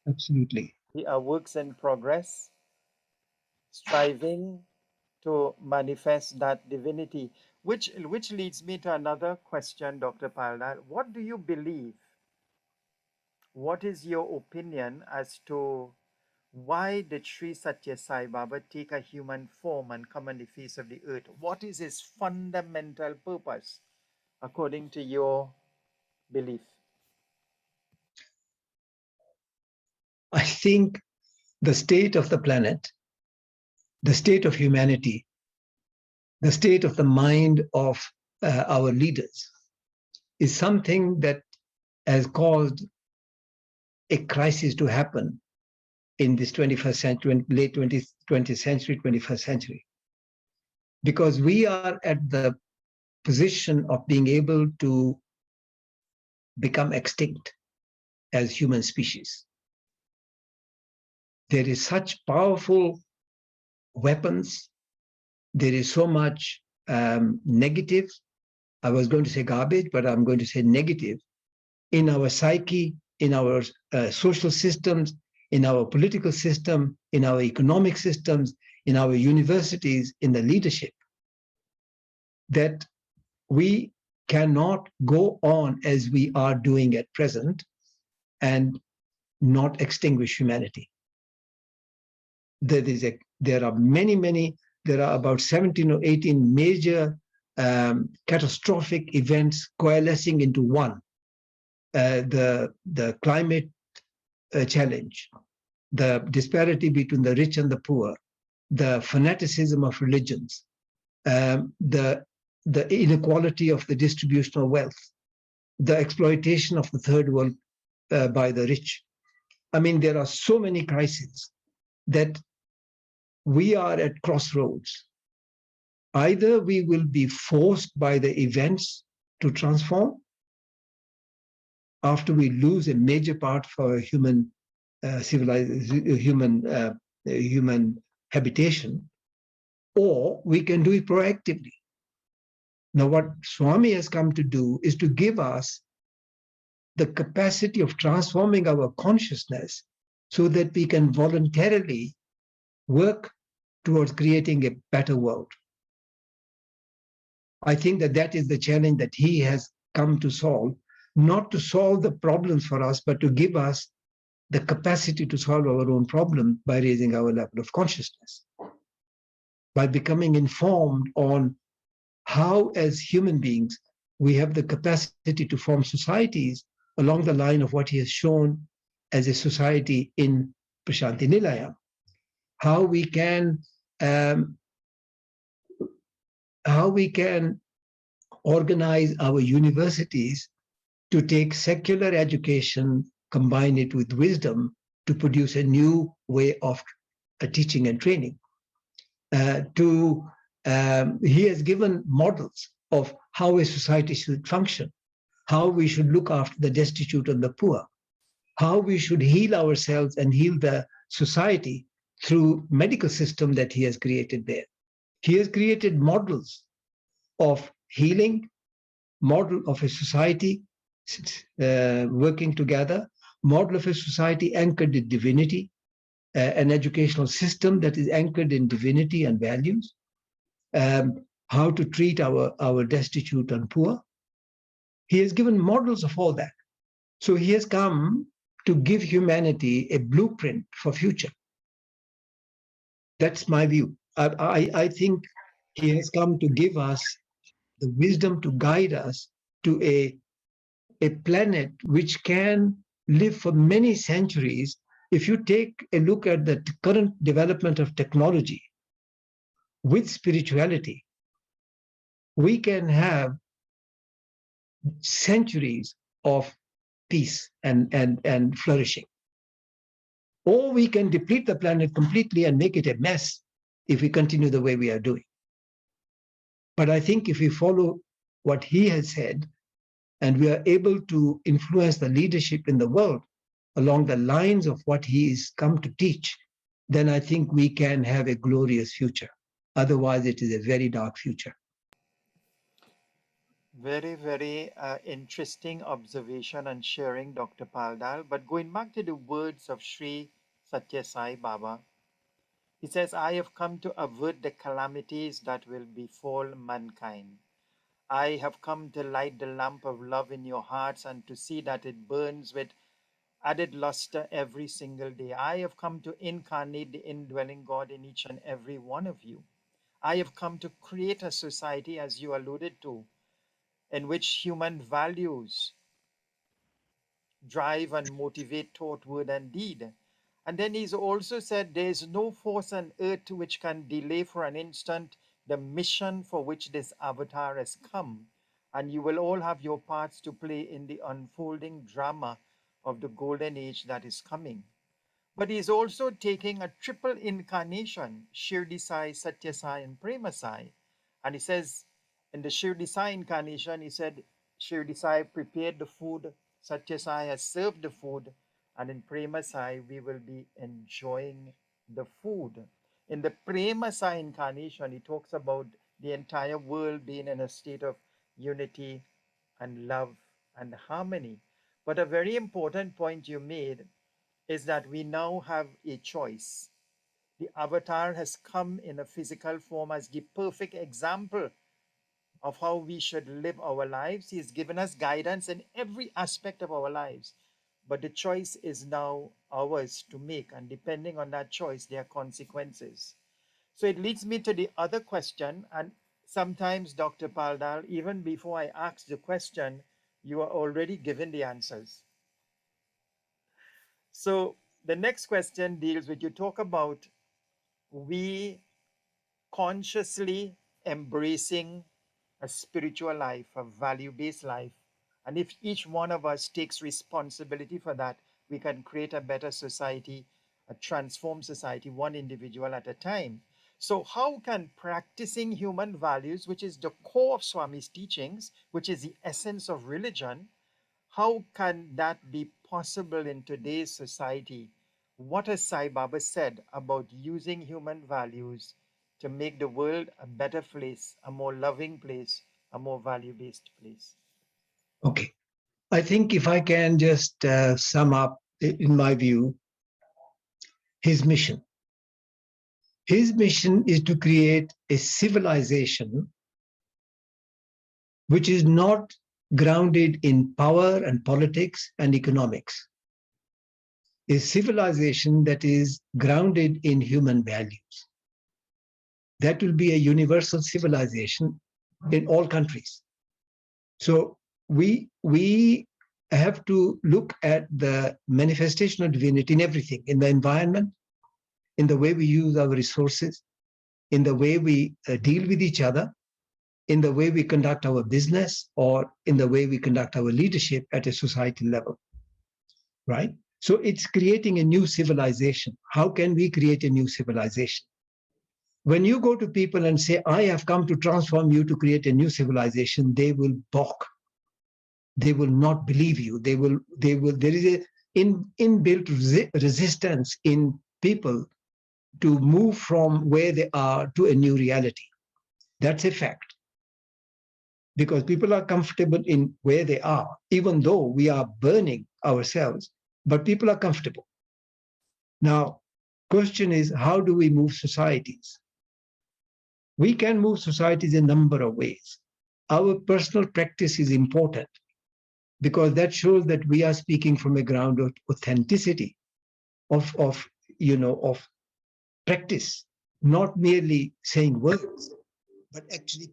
absolutely. We are works in progress, striving to manifest that divinity. Which leads me to another question, Dr. Pal Dhall. What do you believe? What is your opinion as to why did Sri Sathya Sai Baba take a human form and come on the face of the earth? What is his fundamental purpose, according to your belief? I think the state of the planet, the state of humanity, the state of the mind of our leaders is something that has caused a crisis to happen in this 21st century, late 20th century, 21st century. Because we are at the position of being able to become extinct as human species. There is such powerful weapons. There is so much negative. I was going to say garbage, but I'm going to say negative in our psyche, in our social systems, in our political system, in our economic systems, in our universities, in the leadership, that we cannot go on as we are doing at present and not extinguish humanity. There are about 17 or 18 major catastrophic events coalescing into one. The climate challenge, the disparity between the rich and the poor, the fanaticism of religions, the inequality of the distribution of wealth, the exploitation of the third world by the rich. I mean, there are so many crises that we are at crossroads. Either we will be forced by the events to transform after we lose a major part of our human human habitation, or we can do it proactively. Now, what Swami has come to do is to give us the capacity of transforming our consciousness so that we can voluntarily work towards creating a better world. I think that that is the challenge that he has come to solve, not to solve the problems for us, but to give us the capacity to solve our own problem by raising our level of consciousness, by becoming informed on how, as human beings, we have the capacity to form societies along the line of what he has shown as a society in Prashanti Nilayam. How we can organize our universities to take secular education, combine it with wisdom to produce a new way of teaching and training. He has given models of how a society should function, how we should look after the destitute and the poor, how we should heal ourselves and heal the society through medical system that he has created there. He has created models of healing, model of a society working together, model of a society anchored in divinity, an educational system that is anchored in divinity and values, how to treat our destitute and poor. He has given models of all that. So he has come to give humanity a blueprint for future. That's my view. I think he has come to give us the wisdom to guide us to a planet which can live for many centuries. If you take a look at the current development of technology with spirituality, we can have centuries of peace and flourishing. Or we can deplete the planet completely and make it a mess if we continue the way we are doing. But I think if we follow what he has said, and we are able to influence the leadership in the world along the lines of what he is come to teach, then I think we can have a glorious future. Otherwise, it is a very dark future. Very, very interesting observation and sharing, Dr. Pal Dhall. But going back to the words of Sri Sathya Sai Baba, he says, I have come to avert the calamities that will befall mankind. I have come to light the lamp of love in your hearts and to see that it burns with added luster every single day. I have come to incarnate the indwelling God in each and every one of you. I have come to create a society, as you alluded to, in which human values drive and motivate thought, word, and deed. And then he's also said there is no force on earth which can delay for an instant the mission for which this avatar has come. And you will all have your parts to play in the unfolding drama of the golden age that is coming. But he's also taking a triple incarnation, Shirdi Sai, Satya Sai, and Prema Sai. And he says, in the Shirdi Sai incarnation, he said, Shirdi Sai prepared the food, Satya Sai has served the food, and in Prema Sai, we will be enjoying the food. In the Prema Sai incarnation, he talks about the entire world being in a state of unity and love and harmony. But a very important point you made is that we now have a choice. The avatar has come in a physical form as the perfect example of how we should live our lives. He's given us guidance in every aspect of our lives. But the choice is now ours to make, and depending on that choice, there are consequences. So it leads me to the other question, and sometimes, Dr. Pal Dhall, even before I ask the question, you are already given the answers. So the next question deals with, you talk about we consciously embracing a spiritual life, a value based life. And if each one of us takes responsibility for that, we can create a better society, a transformed society, one individual at a time. So, how can practicing human values, which is the core of Swami's teachings, which is the essence of religion, how can that be possible in today's society? What has Sai Baba said about using human values to make the world a better place, a more loving place, a a more value-based place? Okay. I think if I can just sum up, in my view, his mission. His mission is to create a civilization which is not grounded in power and politics and economics. A civilization that is grounded in human values. That will be a universal civilization in all countries. So we have to look at the manifestation of divinity in everything, in the environment, in the way we use our resources, in the way we deal with each other, in the way we conduct our business, or in the way we conduct our leadership at a society level, right? So it's creating a new civilization. How can we create a new civilization? When you go to people and say, I have come to transform you to create a new civilization, they will balk. They will not believe you. There is a inbuilt resistance in people to move from where they are to a new reality. That's a fact. Because people are comfortable in where they are, even though we are burning ourselves, but people are comfortable. Now, question is, how do we move societies? We can move societies in a number of ways. Our personal practice is important because that shows that we are speaking from a ground of authenticity, of practice, not merely saying words, but actually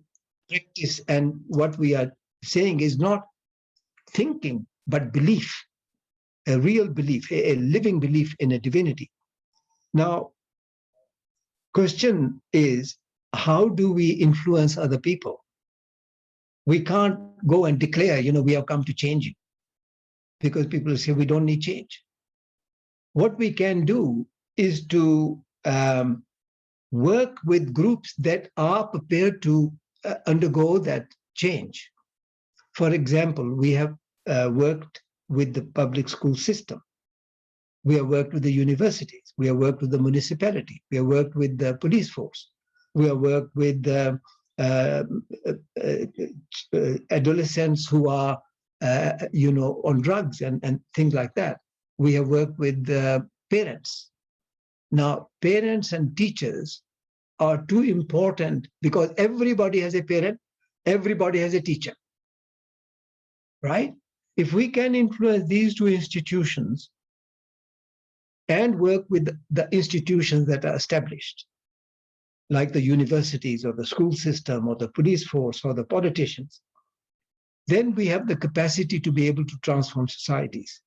practice. And what we are saying is not thinking, but belief, a real belief, a living belief in a divinity. Now, question is, how do we influence other people? We can't go and declare, we have come to change you, because people say we don't need change. What we can do is to work with groups that are prepared to undergo that change. For example, we have worked with the public school system. We have worked with the universities. We have worked with the municipality. We have worked with the police force. We have worked with adolescents who are, on drugs and things like that. We have worked with parents. Now, parents and teachers are too important because everybody has a parent, everybody has a teacher, right? If we can influence these two institutions and work with the institutions that are established, like the universities or the school system or the police force or the politicians, then we have the capacity to be able to transform societies.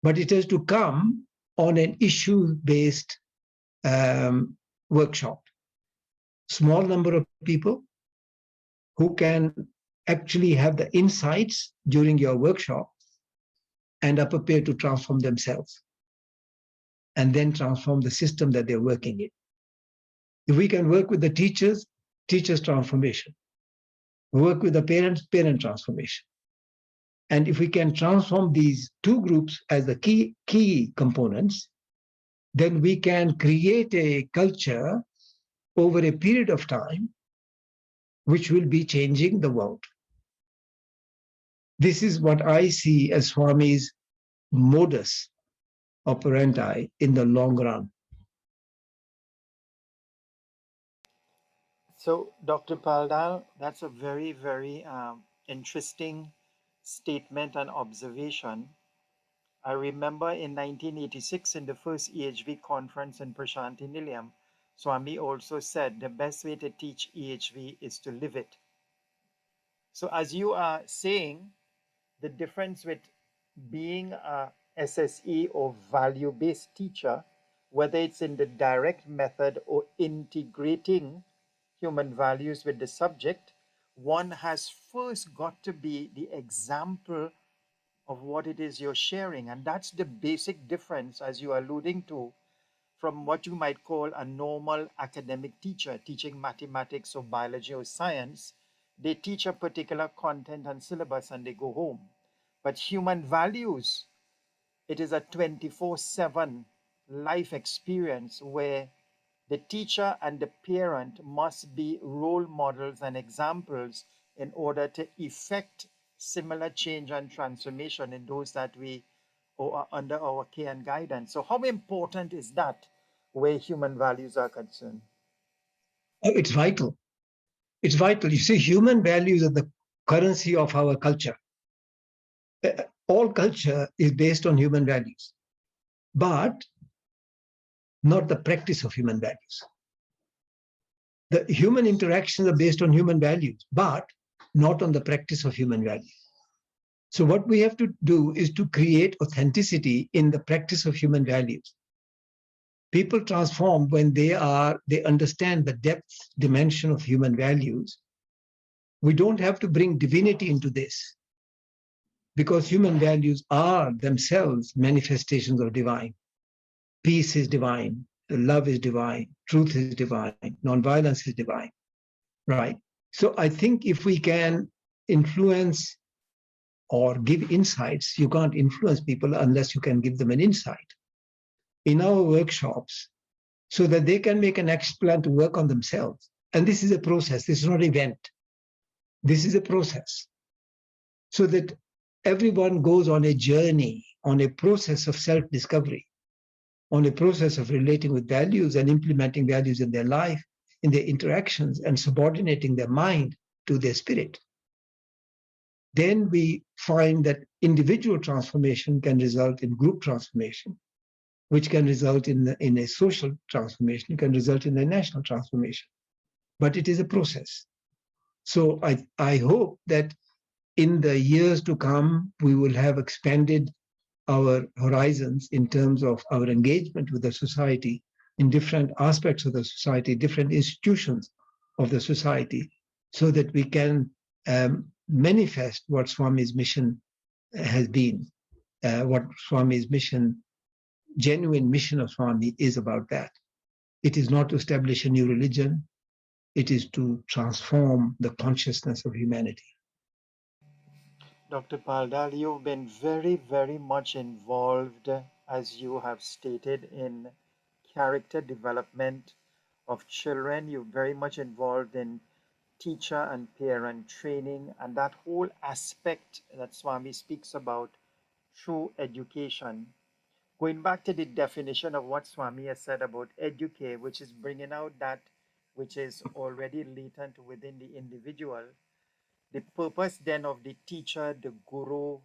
But it has to come on an issue-based workshop. Small number of people who can actually have the insights during your workshop and are prepared to transform themselves and then transform the system that they're working in. If we can work with the teachers, teachers transformation. Work with the parents, parent transformation. And if we can transform these two groups as the key components, then we can create a culture over a period of time which will be changing the world. This is what I see as Swami's modus operandi in the long run. So, Dr. Pal Dhall, that's a very, very interesting statement and observation. I remember in 1986, in the first EHV conference in Prashanti Nilayam, Swami also said the best way to teach EHV is to live it. So, as you are saying, the difference with being a SSE or value-based teacher, whether it's in the direct method or integrating human values with the subject, one has first got to be the example of what it is you're sharing. And that's the basic difference, as you are alluding to, from what you might call a normal academic teacher teaching mathematics or biology or science. They teach a particular content and syllabus and they go home. But human values, it is a 24/7 life experience where the teacher and the parent must be role models and examples in order to effect similar change and transformation in those that we or are under our care and guidance. So, how important is that where human values are concerned? Oh, it's vital. It's vital. You see, human values are the currency of our culture. All culture is based on human values, but not the practice of human values. The human interactions are based on human values, but not on the practice of human values. So what we have to do is to create authenticity in the practice of human values. People transform when they understand the depth dimension of human values. We don't have to bring divinity into this, because human values are themselves manifestations of divine. Peace is divine, love is divine, truth is divine, nonviolence is divine, right? So I think if we can influence or give insights, you can't influence people unless you can give them an insight in our workshops so that they can make an action plan to work on themselves. And this is a process, this is not an event. This is a process. So that everyone goes on a journey, on a process of self-discovery, on a process of relating with values and implementing values in their life, in their interactions, and subordinating their mind to their spirit. Then we find that individual transformation can result in group transformation, which can result in a social transformation, can result in a national transformation. But it is a process. So I hope that in the years to come, we will have expanded our horizons in terms of our engagement with the society in different aspects of the society, different institutions of the society, so that we can manifest what Swami's mission has been, what Swami's mission, genuine mission of Swami is about that. It is not to establish a new religion, it is to transform the consciousness of humanity. Dr. Pal Dhall, you've been very, very much involved, as you have stated, in character development of children. You're very much involved in teacher and parent training, and that whole aspect that Swami speaks about through education. Going back to the definition of what Swami has said about educate, which is bringing out that which is already latent within the individual. The purpose then of the teacher, the guru,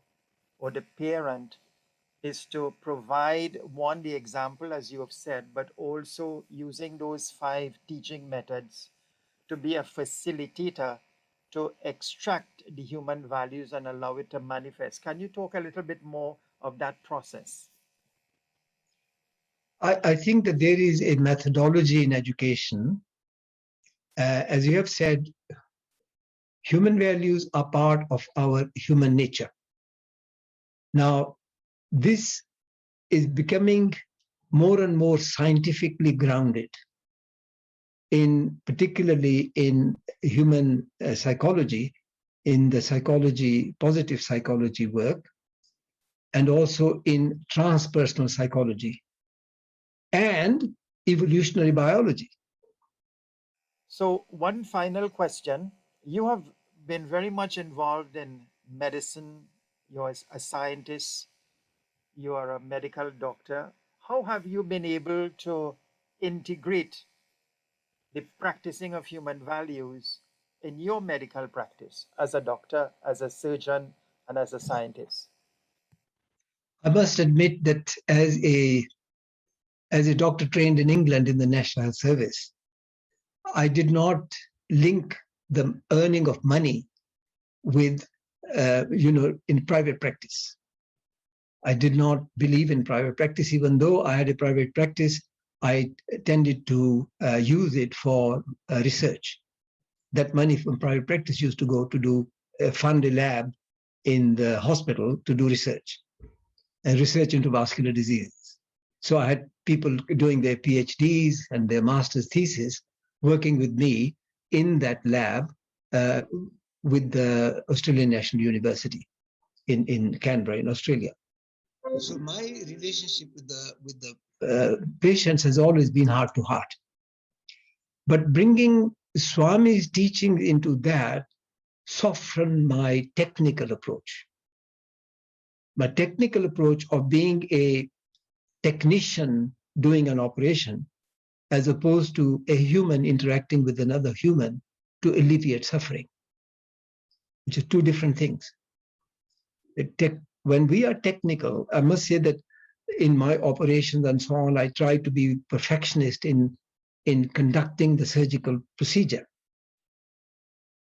or the parent is to provide one, the example, as you have said, but also using those 5 teaching methods to be a facilitator to extract the human values and allow it to manifest. Can you talk a little bit more of that process? I think that there is a methodology in education. As you have said, human values are part of our human nature. Now, this is becoming more and more scientifically grounded, particularly in human psychology, in the psychology, positive psychology work, and also in transpersonal psychology and evolutionary biology. So, one final question. You have been very much involved in medicine, you're a scientist, you are a medical doctor. How have you been able to integrate the practicing of human values in your medical practice as a doctor, as a surgeon, and as a scientist? I must admit that as a doctor trained in England in the National Health Service, I did not link the earning of money with, in private practice. I did not believe in private practice. Even though I had a private practice, I tended to use it for research. That money from private practice used to go to fund a lab in the hospital to do research, and research into vascular diseases. So I had people doing their PhDs and their master's thesis working with me in that lab with the Australian National University in Canberra, in Australia. So my relationship with the patients has always been heart to heart. But bringing Swami's teaching into that soften my technical approach. My technical approach of being a technician doing an operation, as opposed to a human interacting with another human to alleviate suffering, which are two different things. When we are technical, I must say that in my operations and so on, I try to be perfectionist in conducting the surgical procedure.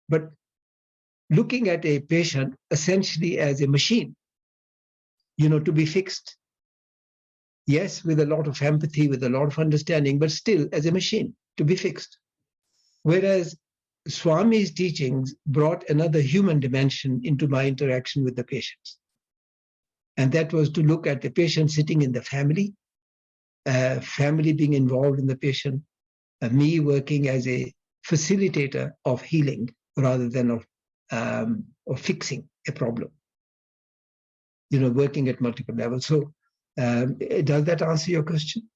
But looking at a patient essentially as a machine, to be fixed. Yes, with a lot of empathy, with a lot of understanding, but still as a machine to be fixed. Whereas Swami's teachings brought another human dimension into my interaction with the patients. And that was to look at the patient sitting in the family, family being involved in the patient, me working as a facilitator of healing rather than of fixing a problem, working at multiple levels. So does that answer your question?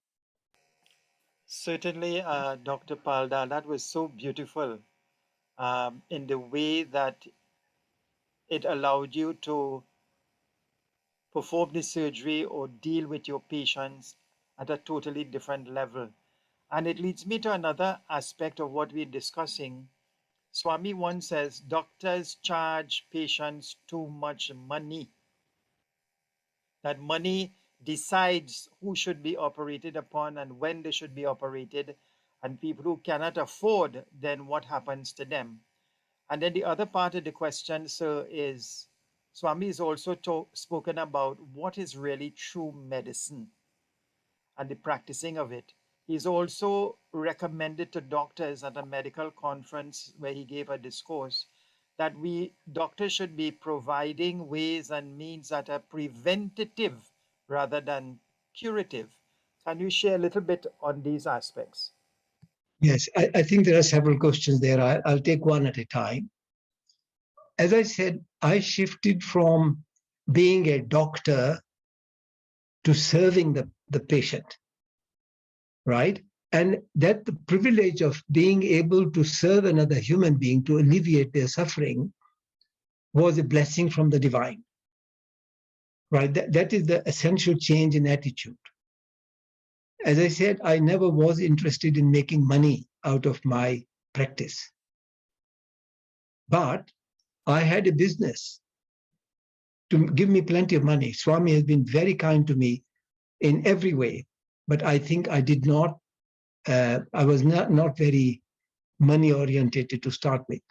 Certainly, Dr. Pal Dhall, that was so beautiful in the way that it allowed you to perform the surgery or deal with your patients at a totally different level. And it leads me to another aspect of what we're discussing. Swami once says, doctors charge patients too much money. That money decides who should be operated upon and when they should be operated, and people who cannot afford, then what happens to them? And then the other part of the question, sir, is Swami has also spoken about what is really true medicine and the practicing of it. He's also recommended to doctors at a medical conference where he gave a discourse that doctors should be providing ways and means that are preventative rather than curative. Can you share a little bit on these aspects? Yes, I think there are several questions there. I'll take one at a time. As I said, I shifted from being a doctor to serving the patient, right? And that the privilege of being able to serve another human being to alleviate their suffering was a blessing from the divine, right? That is the essential change in attitude. As I said, I never was interested in making money out of my practice. But I had a business to give me plenty of money. Swami has been very kind to me in every way, but I think I did not, I was not very money oriented to start with.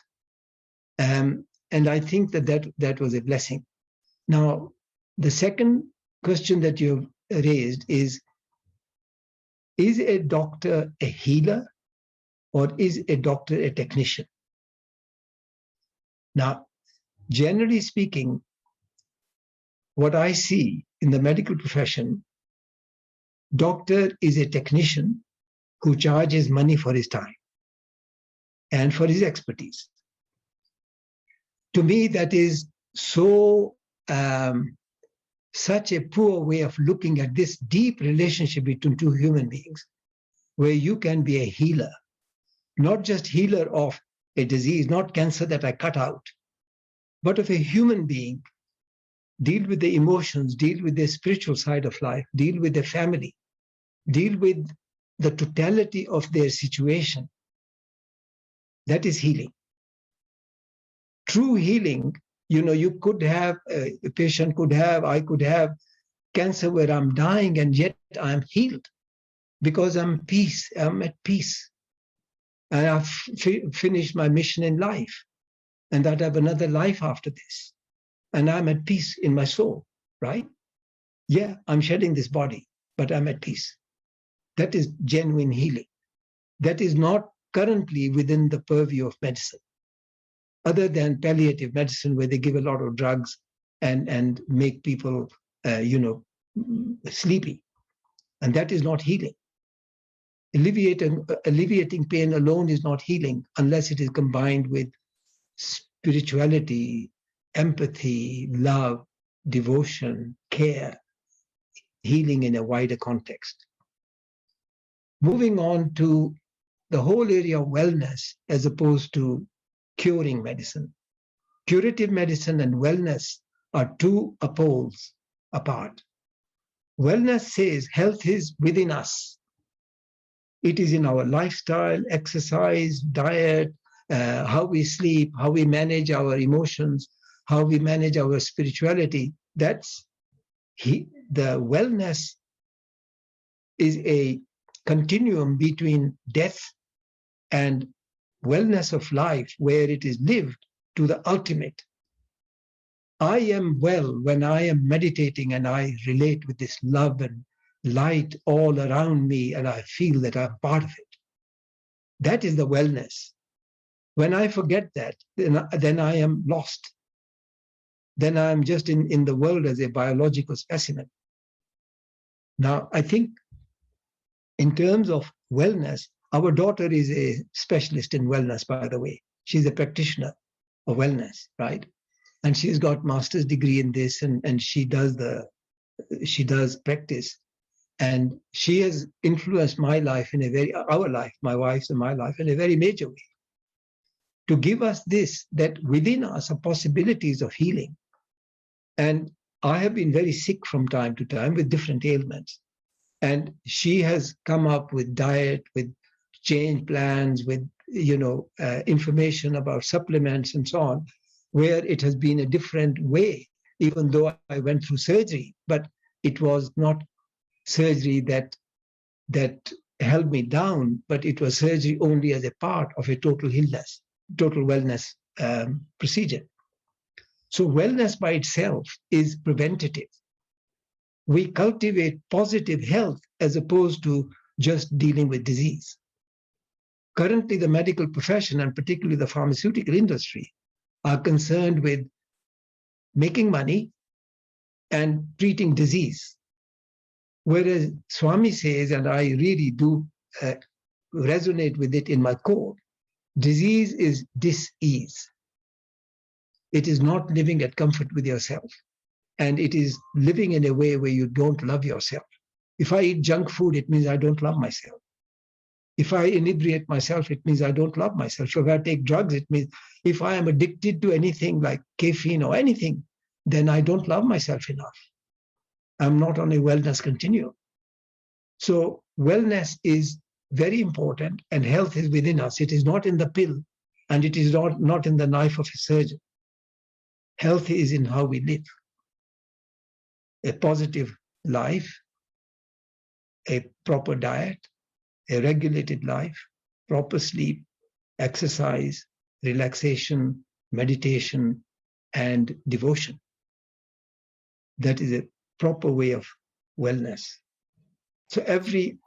And I think that was a blessing. Now, the second question that you've raised is a doctor a healer or is a doctor a technician? Now, generally speaking, what I see in the medical profession, doctor is a technician who charges money for his time and for his expertise. To me, that is so such a poor way of looking at this deep relationship between two human beings, where you can be a healer, not just healer of a disease, not cancer that I cut out, but of a human being, deal with the emotions, deal with the spiritual side of life, deal with the family, deal with the totality of their situation. That is healing. True healing, you could have, a patient could have, I could have cancer where I'm dying and yet I'm healed because I'm at peace. And I've finished my mission in life and that I have another life after this. And I'm at peace in my soul, right? Yeah, I'm shedding this body, but I'm at peace. That is genuine healing. That is not currently within the purview of medicine, other than palliative medicine, where they give a lot of drugs and make people, sleepy. And that is not healing. Alleviating pain alone is not healing unless it is combined with spirituality, empathy, love, devotion, care, healing in a wider context. Moving on to the whole area of wellness as opposed to curing medicine. Curative medicine and wellness are two poles apart. Wellness says health is within us. It is in our lifestyle, exercise, diet, how we sleep, how we manage our emotions, how we manage our spirituality. That's the wellness is a continuum between death and wellness of life, where it is lived to the ultimate. I am well when I am meditating and I relate with this love and light all around me, and I feel that I'm part of it. That is the wellness. When I forget that, then I am lost. Then I am just in the world as a biological specimen. Now, I think in terms of wellness, our daughter is a specialist in wellness, by the way. She's a practitioner of wellness, right? And she's got master's degree in this, and she does practice. And she has influenced my life our life, my wife's and my life, in a very major way. To give us this, that within us are possibilities of healing. And I have been very sick from time to time with different ailments. And she has come up with diet, with change plans, with information about supplements and so on, where it has been a different way, even though I went through surgery. But it was not surgery that held me down, but it was surgery only as a part of a total wellness procedure. So wellness by itself is preventative. We cultivate positive health as opposed to just dealing with disease. Currently, the medical profession, and particularly the pharmaceutical industry, are concerned with making money and treating disease. Whereas Swami says, and I really do resonate with it in my core, disease is dis-ease. It is not living at comfort with yourself. And it is living in a way where you don't love yourself. If I eat junk food, it means I don't love myself. If I inebriate myself, it means I don't love myself. If I take drugs, it means if I am addicted to anything like caffeine or anything, then I don't love myself enough. I'm not on a wellness continuum. So wellness is very important, and health is within us. It is not in the pill, and it is not in the knife of a surgeon. Health is in how we live. A positive life, a proper diet, a regulated life, proper sleep, exercise, relaxation, meditation, and devotion. That is a proper way of wellness. So every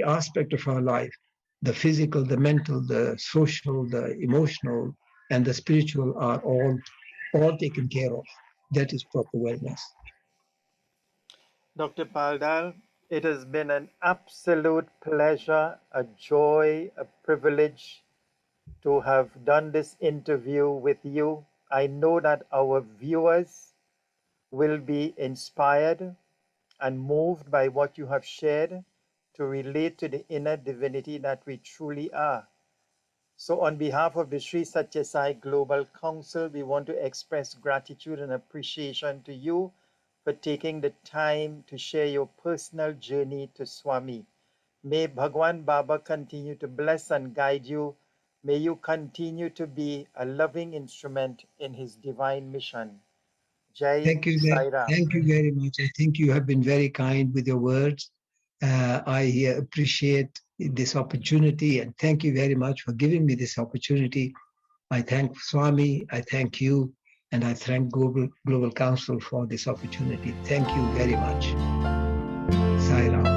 aspect of our life, the physical, the mental, the social, the emotional, and the spiritual are all taken care of. That is proper wellness. Dr. Pal Dhall, it has been an absolute pleasure, a joy, a privilege to have done this interview with you. I know that our viewers will be inspired and moved by what you have shared to relate to the inner divinity that we truly are. So on behalf of the Sri Sathya Sai Global Council, we want to express gratitude and appreciation to you for taking the time to share your personal journey to Swami. May Bhagwan Baba continue to bless and guide you. May you continue to be a loving instrument in his divine mission. Jai Sai Ram. Thank you very much. I think you have been very kind with your words. I appreciate this opportunity, and thank you very much for giving me this opportunity. I thank Swami, I thank you, and I thank Global Council for this opportunity. Thank you very much. Sai Ram.